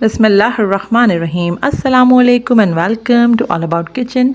बिस्मिल्लाहिर्रहमानिर्रहीम अस्सलामुअलैकुम and welcome to All About Kitchen.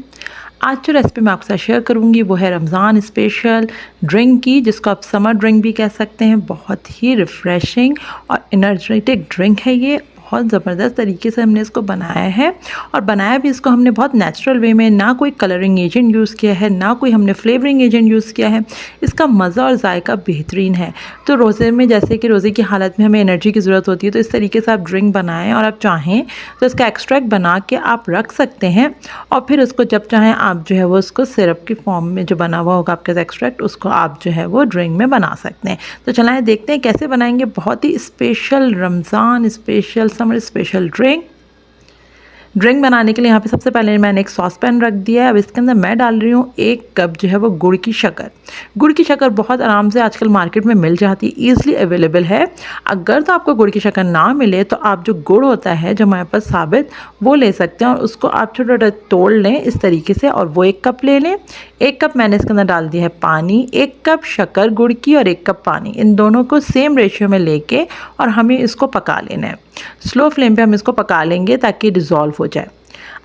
आज जो रेसिपी मैं आपके साथ शेयर करूंगी वो है रमज़ान स्पेशल ड्रिंक की, जिसको आप समर ड्रिंक भी कह सकते हैं। बहुत ही रिफ़्रेशिंग और एनर्जेटिक ड्रिंक है ये। बहुत ज़बरदस्त तरीके से हमने इसको बनाया है और बनाया भी इसको हमने बहुत नेचुरल वे में, ना कोई कलरिंग एजेंट यूज़ किया है, ना कोई हमने फ्लेवरिंग एजेंट यूज़ किया है। इसका मज़ा और जायका बेहतरीन है। तो रोज़े में, जैसे कि रोज़े की हालत में हमें एनर्जी की ज़रूरत होती है, तो इस तरीके से आप ड्रिंक बनाएं और आप चाहें तो इसका एक्सट्रैक्ट बना के आप रख सकते हैं और फिर उसको जब चाहें आप जो है वो उसको सिरप की फॉर्म में जो बना हुआ होगा आपका एक्सट्रैक्ट, उसको आप जो है वो ड्रिंक में बना सकते हैं। तो चलाएँ देखते हैं कैसे बनाएंगे बहुत ही special Ramzan special summer special drink बनाने के लिए यहाँ पे सबसे पहले मैंने एक सॉस पैन रख दिया है। अब इसके अंदर मैं डाल रही हूँ 1 कप जो है वो गुड़ की शक्कर। गुड़ की शक्कर बहुत आराम से आजकल मार्केट में मिल जाती है, ईज़िली अवेलेबल है। अगर तो आपको गुड़ की शक्कर ना मिले तो आप जो गुड़ होता है जो हमारे पास साबित, वो ले सकते हैं और उसको आप छोटा छोटा तोड़ लें इस तरीके से और वो 1 कप ले लें। 1 कप मैंने इसके अंदर डाल दिया है पानी, 1 कप शक्कर गुड़ की और 1 कप पानी, इन दोनों को सेम रेशियो में लेके और हमें इसको पका लेना है। स्लो फ्लेम पे हम इसको पका लेंगे ताकि डिज़ोल्व हो जाए।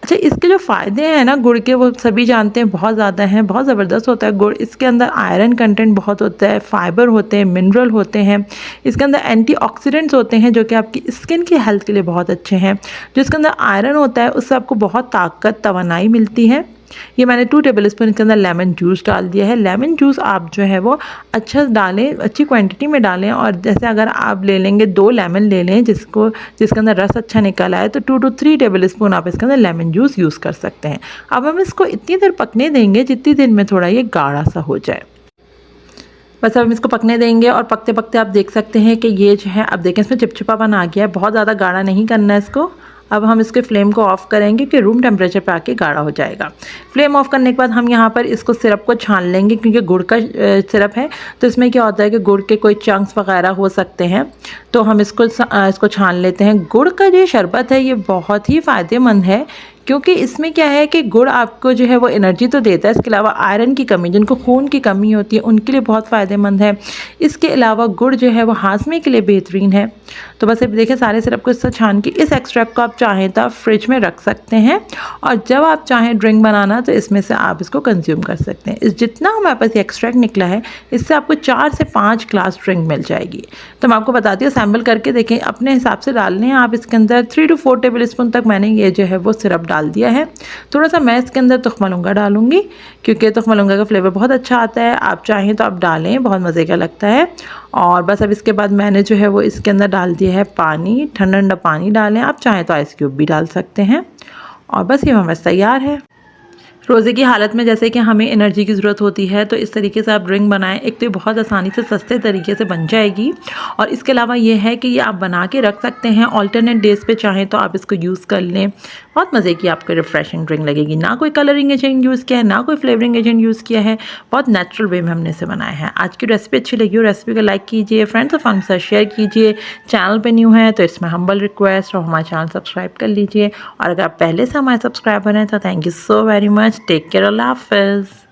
अच्छा, इसके जो फ़ायदे हैं ना गुड़ के, वो सभी जानते हैं, बहुत ज़्यादा हैं, बहुत ज़बरदस्त होता है गुड़। इसके अंदर आयरन कंटेंट बहुत होता है, फाइबर होते हैं, मिनरल होते हैं। इसके अंदर एंटीऑक्सीडेंट्स होते हैं जो कि आपकी स्किन की हेल्थ के लिए बहुत अच्छे हैं। जो इसके अंदर आयरन होता है उससे आपको बहुत ताकत, तवानाई मिलती है। ये मैंने 2 टेबलस्पून इसके अंदर लेमन जूस डाल दिया है। लेमन जूस आप जो है वो अच्छा डालें, अच्छी क्वांटिटी में डालें और जैसे अगर आप ले लेंगे 2 लेमन ले लें जिसके अंदर रस अच्छा निकल आए, तो 2 to 3 टेबलस्पून आप इसके अंदर लेमन जूस यूज़ कर सकते हैं। अब हम इसको इतनी देर पकने देंगे जितनी देर में थोड़ा ये गाढ़ा सा हो जाए। बस अब हम इसको पकने देंगे और पकते पकते आप देख सकते हैं कि ये जो है, अब देखें इसमें चिपचिपापन आ गया है। बहुत ज़्यादा गाढ़ा नहीं करना है इसको। अब हम इसके फ्लेम को ऑफ़ करेंगे कि रूम टेम्परेचर पे आके गाढ़ा हो जाएगा। फ्लेम ऑफ़ करने के बाद हम यहाँ पर इसको सिरप को छान लेंगे, क्योंकि गुड़ का सिरप है तो इसमें क्या होता है कि गुड़ के कोई चंक्स वगैरह हो सकते हैं, तो हम इसको छान लेते हैं। गुड़ का जो शरबत है ये बहुत ही फ़ायदेमंद है, क्योंकि इसमें क्या है कि गुड़ आपको जो है वो एनर्जी तो देता है, इसके अलावा आयरन की कमी, जिनको खून की कमी होती है उनके लिए बहुत फ़ायदेमंद है। इसके अलावा गुड़ जो है वो हाजमे के लिए बेहतरीन है। तो बस अब देखिए सारे सिरप को इससे छान के इस एक्सट्रैक्ट को आप चाहें तो आप फ्रिज में रख सकते हैं और जब आप चाहें ड्रिंक बनाना तो इसमें से आप इसको कंज्यूम कर सकते हैं। इस जितना हमारे पास ये एक्सट्रैक्ट निकला है इससे आपको 4 से 5 ग्लास ड्रिंक मिल जाएगी। तो मैं आपको बताती हूँ, सैम्पल करके देखें, अपने हिसाब से डालने हैं आप। इसके अंदर 3 to 4 टेबलस्पून तक मैंने ये जो है वो सिरप डाल दिया है। थोड़ा सा मैं इसके अंदर तुख मलूंगा डालूंगी, क्योंकि तुख मलूंगा का फ्लेवर बहुत अच्छा आता है। आप चाहें तो आप डालें, बहुत मज़े का लगता है। और बस अब इसके बाद मैंने जो है वो इसके अंदर डाल दिया है पानी, ठंडा ठंडा पानी डालें। आप चाहें तो आइस क्यूब भी डाल सकते हैं और बस ये हमारे तैयार है। रोज़े की हालत में जैसे कि हमें एनर्जी की ज़रूरत होती है, तो इस तरीके से आप ड्रिंक बनाएं। एक तो ये बहुत आसानी से सस्ते तरीके से बन जाएगी और इसके अलावा ये है कि ये आप बना के रख सकते हैं, ऑल्टरनेट डेज़ पे चाहें तो आप इसको यूज़ कर लें। बहुत मज़े की आपको रिफ़्रेशिंग ड्रिंक लगेगी। ना कोई कलरिंग एजेंट यूज़ किया है, ना कोई फ्लेवरिंग एजेंट यूज़ किया है, बहुत नेचुरल वे में हमने इसे बनाया है। आज की रेसिपी अच्छी लगी हो, रेसिपी को लाइक कीजिए, फ्रेंड्स और फैमिली के साथ शेयर कीजिए। चैनल पे न्यू है तो इसमें हम्बल रिक्वेस्ट और हमारे चैनल सब्सक्राइब कर लीजिए और अगर आप पहले से हमारे सब्सक्राइबर हैं तो thank you so very much. Take care, अल्लाह हाफ़िज़।